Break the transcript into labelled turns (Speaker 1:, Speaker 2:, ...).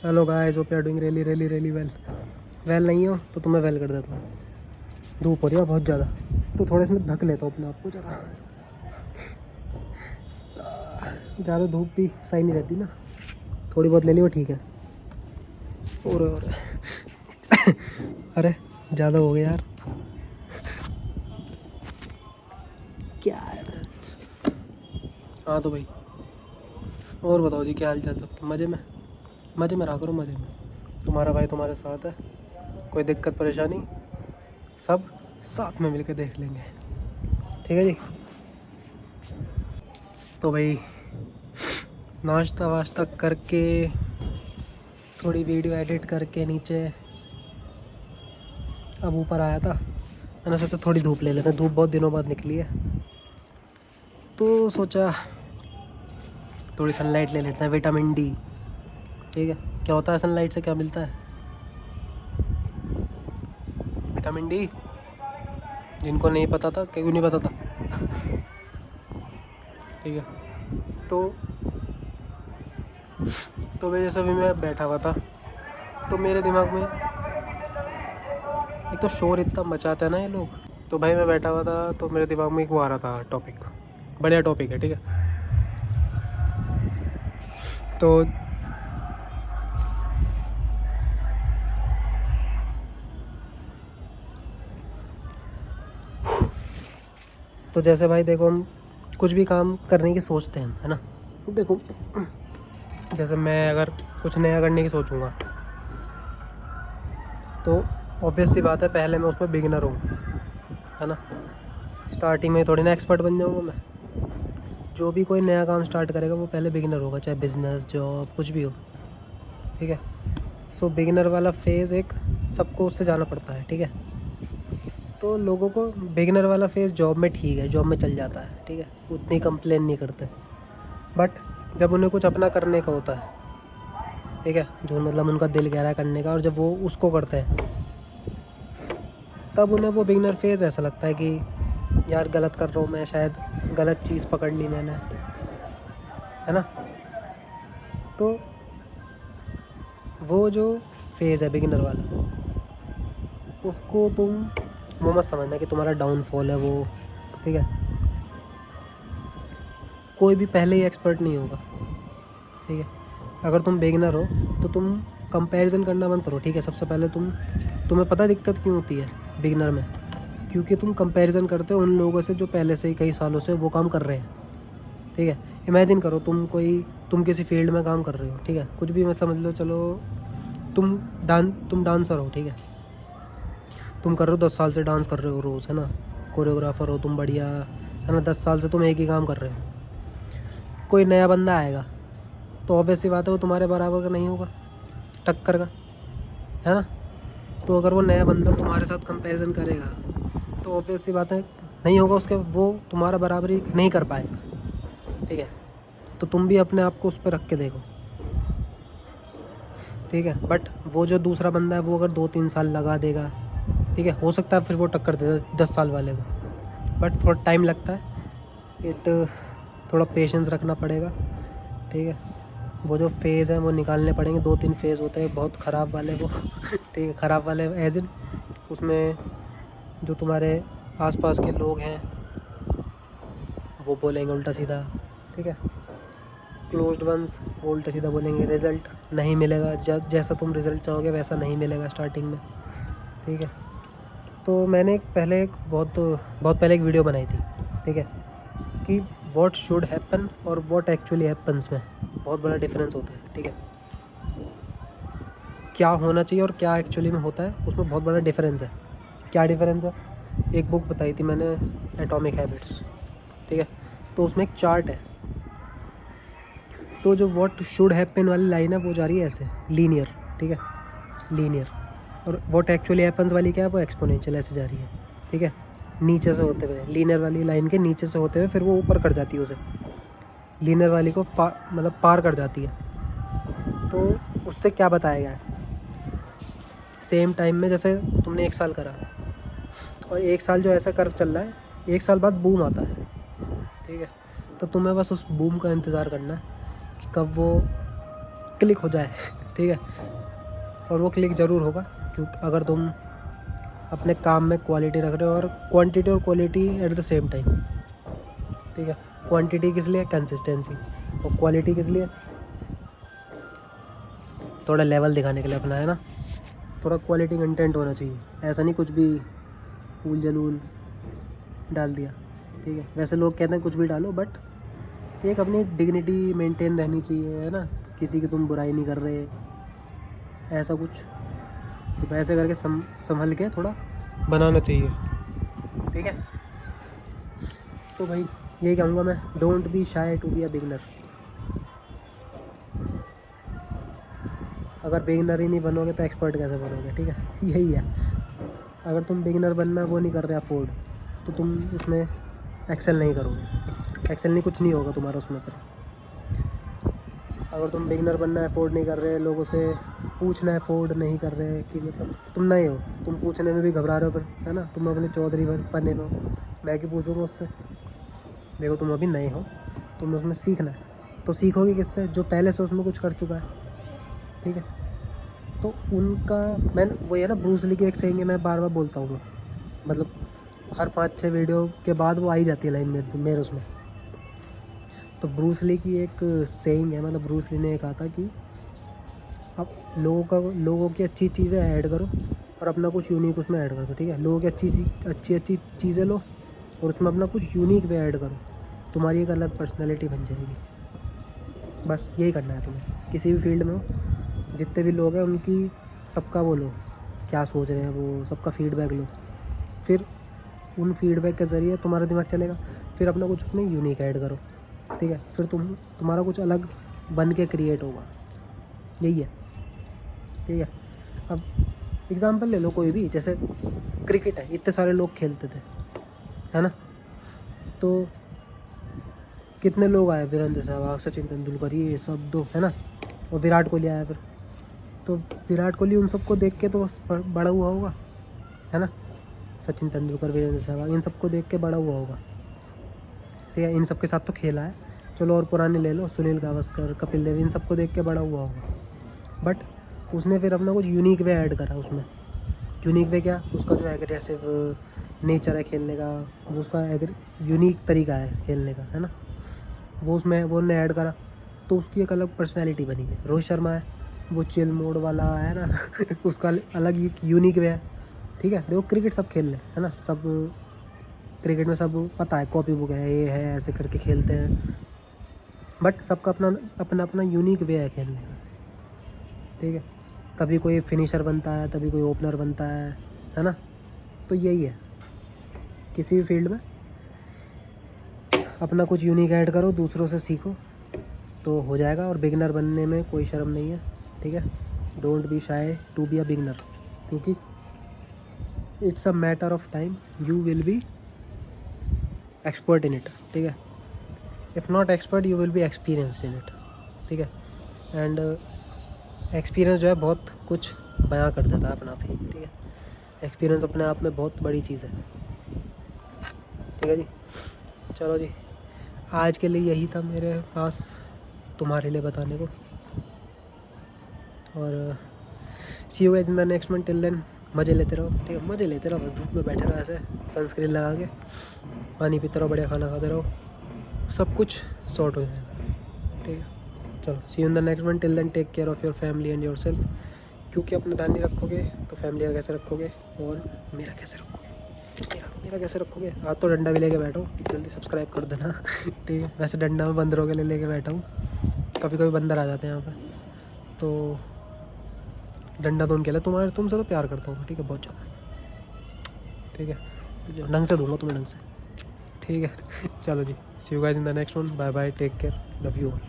Speaker 1: Hello guys, hope you are doing really well. Well नहीं हो तो तुम्हें वेल कर देता हूँ। धूप हो रही है बहुत ज़्यादा, तो थोड़े इसमें ढक लेता हूँ अपने आप को ज़रा। ज़्यादा धूप भी सही नहीं रहती ना, थोड़ी बहुत ले ली वो ठीक है। और अरे ज़्यादा हो गया यार, क्या है। हाँ तो भाई, और बताओ जी, क्या हाल चाल सबके? मज़े में रहा करो, मज़े में। तुम्हारा भाई तुम्हारे साथ है, कोई दिक्कत परेशानी सब साथ में मिलकर देख लेंगे, ठीक है जी। तो भाई नाश्ता वाश्ता करके थोड़ी वीडियो एडिट करके नीचे अब ऊपर आया था। मैंने सोचा थोड़ी धूप ले लेते हैं, धूप बहुत दिनों बाद निकली है तो सोचा थोड़ी सनलाइट ले लेते हैं, विटामिन डी। ठीक है, क्या होता है सनलाइट से, क्या मिलता है? Vitamin D. जिनको नहीं पता था, क्यों नहीं पता था? ठीक है, तो वजह से भी मैं बैठा हुआ था तो मेरे दिमाग में एक तो शोर इतना मचाते हैं ना ये लोग। तो भाई मैं बैठा हुआ था तो मेरे दिमाग में एक वो आ रहा था टॉपिक, बढ़िया टॉपिक है, ठीक है। तो जैसे भाई देखो, हम कुछ भी काम करने की सोचते हैं, है ना। देखो जैसे मैं अगर कुछ नया करने की सोचूंगा तो ऑब्वियस सी बात है, पहले मैं उसमें बिगिनर हूँ, है ना। स्टार्टिंग में थोड़ी ना एक्सपर्ट बन जाऊँगा मैं। जो भी कोई नया काम स्टार्ट करेगा वो पहले बिगिनर होगा, चाहे बिजनेस जॉब कुछ भी हो, ठीक है। सो बिगिनर वाला फेज़ एक सबको उससे जाना पड़ता है, ठीक है। तो लोगों को बिगिनर वाला फेज़ जॉब में ठीक है, जॉब में चल जाता है, ठीक है, उतनी कंप्लेन नहीं करते। बट जब उन्हें कुछ अपना करने का होता है, ठीक है, जो मतलब उनका दिल कह रहा है करने का, और जब वो उसको करते हैं तब उन्हें वो बिगिनर फेज़ ऐसा लगता है कि यार गलत कर रहा हूँ मैं, शायद गलत चीज़ पकड़ ली मैंने, है ना। तो वो जो फेज़ है बिगिनर वाला, उसको तुम वो मत समझना कि तुम्हारा डाउनफॉल है वो, ठीक है। कोई भी पहले ही एक्सपर्ट नहीं होगा, ठीक है। अगर तुम बिगिनर हो तो तुम कंपैरिजन करना बंद करो, ठीक है। सबसे पहले तुम्हें पता दिक्कत क्यों होती है बिगिनर में? क्योंकि तुम कंपैरिजन करते हो उन लोगों से जो पहले से ही कई सालों से वो काम कर रहे हैं, ठीक है। इमेजिन करो तुम किसी फील्ड में काम कर रहे हो, ठीक है, कुछ भी मैं समझ लो, चलो तुम डांसर हो, ठीक है। तुम कर रहे हो 10 साल से डांस कर रहे हो रोज़, है ना। कोरियोग्राफर हो तुम, बढ़िया, है ना। 10 साल से तुम एक ही काम कर रहे हो। कोई नया बंदा आएगा तो ऑब्वियस सी बात है वो तुम्हारे बराबर का नहीं होगा, टक्कर का, है ना। तो अगर वो नया बंदा तुम्हारे साथ कंपैरिजन करेगा तो ऑब्वियस सी बात है नहीं होगा उसके, वो तुम्हारा बराबरी नहीं कर पाएगा, ठीक है। तो तुम भी अपने आप को उस पर रख के देखो, ठीक है। बट वो जो दूसरा बंदा है वो अगर 2-3 साल लगा देगा, ठीक है, हो सकता है फिर वो टक्कर दे 10 साल वाले को, बट थोड़ा टाइम लगता है, थोड़ा पेशेंस रखना पड़ेगा, ठीक है। वो जो फेज़ है वो निकालने पड़ेंगे, 2-3 फेज़ होते हैं बहुत ख़राब वाले वो ठीक है, ख़राब वाले एज इन उसमें जो तुम्हारे आसपास के लोग हैं वो बोलेंगे उल्टा सीधा, ठीक है। क्लोज्ड वंस वो उल्टा सीधा बोलेंगे, रिज़ल्ट नहीं मिलेगा, जैसा तुम रिज़ल्ट चाहोगे वैसा नहीं मिलेगा स्टार्टिंग में, ठीक है। तो मैंने एक बहुत बहुत पहले एक वीडियो बनाई थी, ठीक है, कि व्हाट शुड हैपन और व्हाट एक्चुअली हैपन्स में बहुत बड़ा डिफरेंस होता है, ठीक है। क्या होना चाहिए और क्या एक्चुअली में होता है, उसमें बहुत बड़ा डिफरेंस है। क्या डिफरेंस है? एक बुक बताई थी मैंने, एटॉमिक हैबिट्स, ठीक है। तो उसमें एक चार्ट है, तो जो व्हाट शुड हैपन वाली लाइन है वो जा रही है ऐसे लीनियर, ठीक है, लीनियर। और व्हाट एक्चुअली हैपन्स वाली क्या है, वो एक्सपोनेंशियल ऐसे जा रही है, ठीक है, नीचे से होते हुए, लीनियर वाली लाइन के नीचे से होते हुए फिर वो ऊपर कर जाती है, उसे लीनियर वाली को मतलब पार कर जाती है। तो उससे क्या बताया गया है, सेम टाइम में जैसे तुमने 1 साल करा और 1 साल जो ऐसा कर्व चल रहा है, 1 साल बाद बूम आता है, ठीक है। तो तुम्हें बस उस बूम का इंतज़ार करना है कि कब वो क्लिक हो जाए ठीक है। और वो क्लिक ज़रूर होगा, क्योंकि अगर तुम अपने काम में क्वालिटी रख रहे हो, और क्वांटिटी और quality at the same time, ठीक है। क्वांटिटी किस लिए? कंसिस्टेंसी। और क्वालिटी किस लिए? थोड़ा लेवल दिखाने के लिए अपना, है ना। थोड़ा क्वालिटी कंटेंट होना चाहिए, ऐसा नहीं कुछ भी फूल जलूल डाल दिया, ठीक है। वैसे लोग कहते हैं कुछ भी डालो, बट एक अपनी डिग्निटी मेंटेन रहनी चाहिए, है ना। किसी की तुम बुराई नहीं कर रहे, ऐसा कुछ। तो ऐसे करके संभल के थोड़ा बनाना चाहिए, ठीक है। तो भाई यही कहूँगा मैं, don't be shy to be a beginner. अगर बिगनर ही नहीं बनोगे तो एक्सपर्ट कैसे बनोगे, ठीक है। यही है। अगर तुम बिगनर बनना वो नहीं कर रहे अफोर्ड, तो तुम उसमें एक्सेल नहीं करोगे, एक्सेल नहीं, कुछ नहीं होगा तुम्हारा उसमें फिर। अगर तुम बिगनर बनना अफोर्ड नहीं कर रहे, लोगों से पूछना अफोर्ड नहीं कर रहे, कि मतलब तुम नए हो, तुम पूछने में भी घबरा रहे हो फिर, है ना। तुम अपने चौधरी पन्ने में हो, मैं क्यों पूछूँगा उससे। देखो तुम अभी नए हो, तुम उसमें सीखना है, तो सीखोगे किससे? जो पहले से उसमें कुछ कर चुका है, ठीक है। तो उनका मैं वो है ना, ब्रूस ली की एक सेइंग है, मैं बार बार बोलता हूँ, मतलब हर 5-6 वीडियो के बाद वो आई जाती है लाइन मेरे उसमें। तो ब्रूस ली की एक सेइंग है, मतलब ब्रूस ली ने ये कहा था कि आप लोगों की अच्छी चीज़ें ऐड करो और अपना कुछ यूनिक उसमें ऐड कर दो, ठीक है। लोगों की अच्छी चीज़ें लो और उसमें अपना कुछ यूनिक वे ऐड करो, तुम्हारी एक अलग पर्सनैलिटी बन जाएगी। बस यही करना है तुम्हें, किसी भी फील्ड में हो, जितने भी लोग हैं उनकी सबका वो लो, क्या सोच रहे हैं वो, सबका फीडबैक लो। फिर उन फीडबैक के ज़रिए तुम्हारा दिमाग चलेगा, फिर अपना कुछ उसमें यूनिक ऐड करो, ठीक है। फिर तुम्हारा कुछ अलग बन के क्रिएट होगा, यही है, ठीक है। अब एग्ज़ाम्पल ले लो कोई भी, जैसे क्रिकेट है, इतने सारे लोग खेलते थे, है ना। तो कितने लोग आए, वीरेंद्र सहवाग, सचिन तेंदुलकर, ये सब दो, है ना। और विराट कोहली आया फिर, तो विराट कोहली उन सबको देख के तो बड़ा हुआ होगा, है ना। सचिन तेंदुलकर, वीरेंद्र सहवाग, इन सबको देख के बड़ा हुआ होगा, ठीक है। इन सब के साथ तो खेला है, चलो। और पुराने ले लो, सुनील गावस्कर, कपिल देव, इन सबको देख के बड़ा हुआ होगा। बट उसने फिर अपना कुछ यूनिक वे ऐड करा उसमें। यूनिक वे क्या? उसका जो एग्रेसिव नेचर है खेलने का, जो उसका यूनिक तरीका है खेलने का, है ना, वो उनने ऐड करा, तो उसकी एक अलग पर्सनैलिटी बनी है। रोहित शर्मा है, वो चिल मोड वाला है ना उसका अलग यूनिक वे है, ठीक है। देखो क्रिकेट सब खेल ले, है ना, सब क्रिकेट में सब पता है, कॉपी बुक है, ये है, ऐसे करके खेलते हैं, बट सबका अपना अपना यूनिक वे है खेलने का, ठीक है। कभी कोई फिनिशर बनता है, कभी कोई ओपनर बनता है ना। तो यही है, किसी भी फील्ड में अपना कुछ यूनिक ऐड करो, दूसरों से सीखो, तो हो जाएगा। और बिगिनर बनने में कोई शर्म नहीं है, ठीक है। Don't be shy to be a beginner, क्योंकि it's a matter of time, you will be expert in it, ठीक है। If not expert you will be experienced in it, ठीक है। एंड एक्सपीरियंस जो है बहुत कुछ बयां कर देता है अपना आप ही, ठीक है। एक्सपीरियंस अपने आप में बहुत बड़ी चीज़ है, ठीक है जी। चलो जी, आज के लिए यही था मेरे पास तुम्हारे लिए बताने को। और see you guys in the next one, till then मज़े लेते रहो, ठीक है। मज़े लेते रहो, बस धूप में बैठे रहो ऐसे सनस्क्रीन लगा के, पानी पीते रहो, बढ़िया खाना खाते रहो, सब कुछ सॉर्ट हो जाएगा, ठीक है। चलो see you in the next one, till then take care of your family and yourself, क्योंकि अपना ध्यान नहीं रखोगे तो फैमिली का कैसे रखोगे, और मेरा कैसे रखोगे, मेरा कैसे रखोगे। आज तो डंडा भी लेके बैठो, जल्दी सब्सक्राइब कर देना ठीक है। वैसे डंडा में बंदरों के लिए लेके बैठा हूँ, कभी कभी बंदर आ जाते हैं यहाँ पर, तो डंडा तो उनके लिए, तुमसे तो प्यार करता हूँ, ठीक है, बहुत ज़्यादा, ठीक है। ढंग से दूँगा तुम्हें, ढंग से, ठीक है चलो जी, see you guys in the next one, bye bye, take care, love you all.